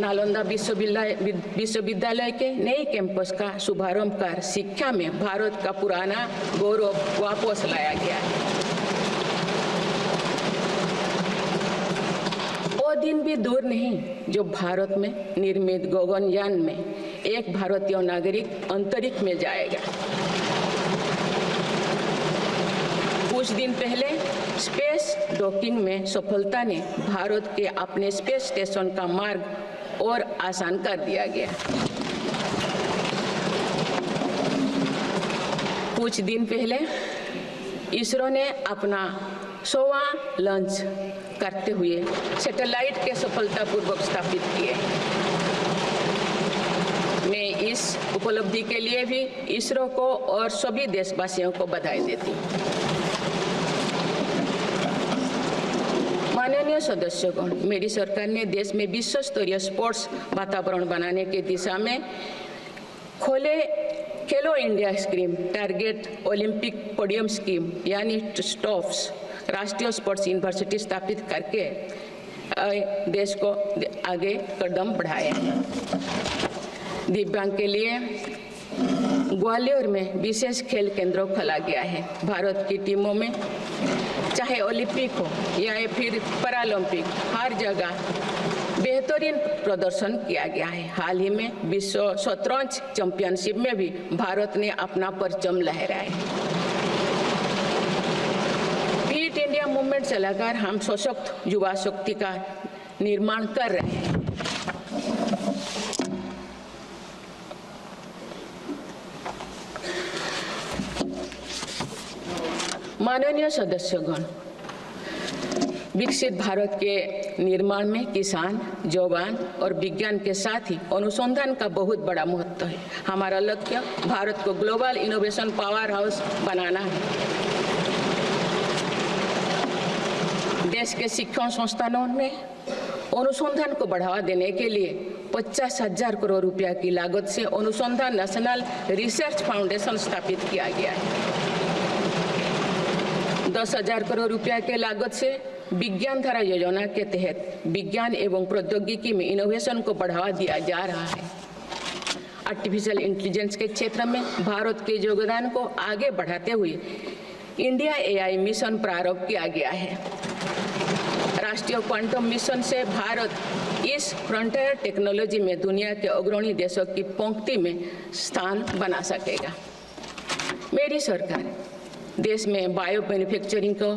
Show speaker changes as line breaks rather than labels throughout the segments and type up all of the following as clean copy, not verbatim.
नालंदा विश्वविद्यालय के नए कैंपस का शुभारंभ कर शिक्षा में भारत का पुराना गौरव वापस लाया गया है। वो दिन भी दूर नहीं जो भारत में निर्मित गगनयान में एक भारतीय नागरिक अंतरिक्ष में जाएगा। कुछ दिन पहले स्पेस डॉकिंग में सफलता ने भारत के अपने स्पेस स्टेशन का मार्ग और आसान कर दिया गया। कुछ दिन पहले इसरो ने अपना 100वां लॉन्च करते हुए सैटेलाइट के सफलतापूर्वक स्थापित किए। मैं इस उपलब्धि के लिए भी इसरो को और सभी देशवासियों को बधाई देती हूँ। माननीय सदस्यगण, मेरी सरकार ने देश में विश्व स्तरीय स्पोर्ट्स वातावरण बनाने की दिशा में खेलो India scheme, target Olympic podium scheme यानी स्टॉप्स राष्ट्रीय स्पोर्ट्स यूनिवर्सिटी स्थापित करके देश को आगे कदम बढ़ाए। दिव्यांग के लिए ग्वालियर में विशेष खेल केंद्र खोला गया है। भारत की टीमों में चाहे ओलंपिक हो या फिर पैरालंपिक, हर जगह बेहतरीन प्रदर्शन किया गया है। हाल ही में विश्व शतरंज चैंपियनशिप में भी भारत ने अपना परचम लहराया। फिट इंडिया मूवमेंट चलाकर हम सशक्त युवा शक्ति का निर्माण कर रहे हैं। माननीय सदस्यगण, विकसित भारत के निर्माण में किसान, जवान और विज्ञान के साथ ही अनुसंधान का बहुत बड़ा महत्व है। हमारा लक्ष्य भारत को ग्लोबल इनोवेशन पावर हाउस बनाना है। देश के शिक्षण संस्थानों में अनुसंधान को बढ़ावा देने के लिए 50,000 करोड़ रुपया की लागत से अनुसंधान नेशनल रिसर्च फाउंडेशन स्थापित किया गया है। 10,000 करोड़ रुपया के लागत से विज्ञान धारा योजना के तहत विज्ञान एवं प्रौद्योगिकी में इनोवेशन को बढ़ावा दिया जा रहा है। आर्टिफिशियल इंटेलिजेंस के क्षेत्र में भारत के योगदान को आगे बढ़ाते हुए इंडिया AI मिशन प्रारंभ किया गया है। राष्ट्रीय क्वांटम मिशन से भारत इस फ्रंटियर टेक्नोलॉजी में दुनिया के अग्रणी देशों की पंक्ति में स्थान बना सकेगा। मेरी सरकार देश में बायो मैन्युफैक्चरिंग को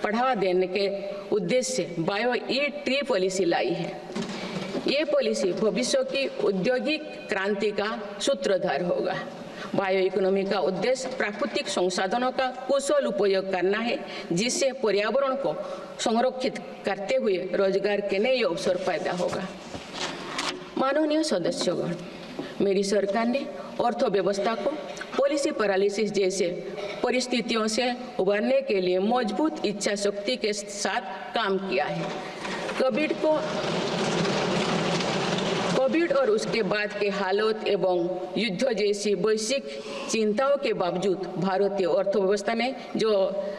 बढ़ावा देने के उद्देश्य से बायो ई-ट्री पॉलिसी लाई है। ये पॉलिसी भविष्य की औद्योगिक क्रांति का सूत्रधार होगा। बायो इकोनॉमी का उद्देश्य प्राकृतिक संसाधनों का कुशल उपयोग करना है, जिससे पर्यावरण को संरक्षित करते हुए रोजगार के नए अवसर पैदा होगा। माननीय सदस्यगण, मेरी सरकार ने अर्थव्यवस्था को पॉलिसी पैरालिसिस जैसे परिस्थितियों से उबरने के लिए मजबूत इच्छा शक्ति के साथ काम किया है। कोविड और उसके बाद के हालात एवं युद्ध जैसी वैश्विक चिंताओं के बावजूद भारतीय अर्थव्यवस्था ने जो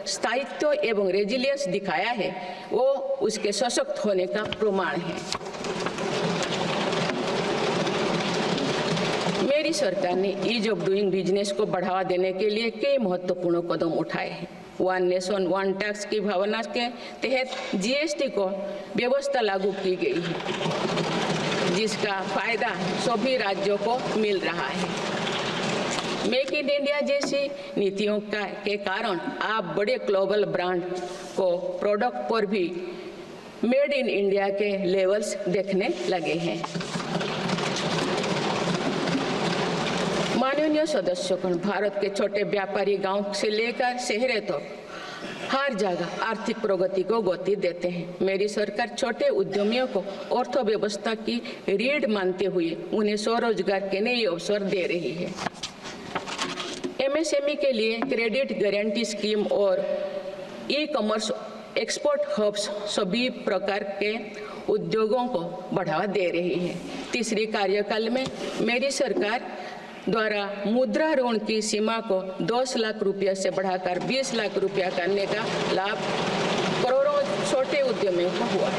स्थायित्व एवं रेजिलियंस दिखाया है, वो उसके सशक्त होने का प्रमाण है। मेरी सरकार ने ईज ऑफ डूइंग बिजनेस को बढ़ावा देने के लिए कई महत्वपूर्ण कदम उठाए हैं। वन नेशन वन टैक्स की भावना के तहत GST को व्यवस्था लागू की गई है, जिसका फायदा सभी राज्यों को मिल रहा है। मेक इन इंडिया जैसी नीतियों के कारण आप बड़े ग्लोबल ब्रांड को प्रोडक्ट पर भी मेड इन इंडिया के लेवल्स देखने लगे हैं। माननीय सदस्यगण, भारत के छोटे व्यापारी गांव से लेकर शहरों तक हर जगह आर्थिक प्रगति को गति देते हैं। मेरी सरकार छोटे उद्यमियों को अर्थव्यवस्था की रीढ़ मानते हुए उन्हें स्वरोजगार के नए अवसर दे रही है। MSME के लिए क्रेडिट गारंटी स्कीम और ई-कॉमर्स एक्सपोर्ट हब्स सभी प्रकार के उद्योगों को बढ़ावा दे रही है। तीसरी कार्यकाल में मेरी सरकार द्वारा मुद्रा ऋण की सीमा को 10 लाख रुपये से बढ़ाकर 20 लाख रुपया करने का लाभ करोड़ों छोटे उद्यमियों को हुआ।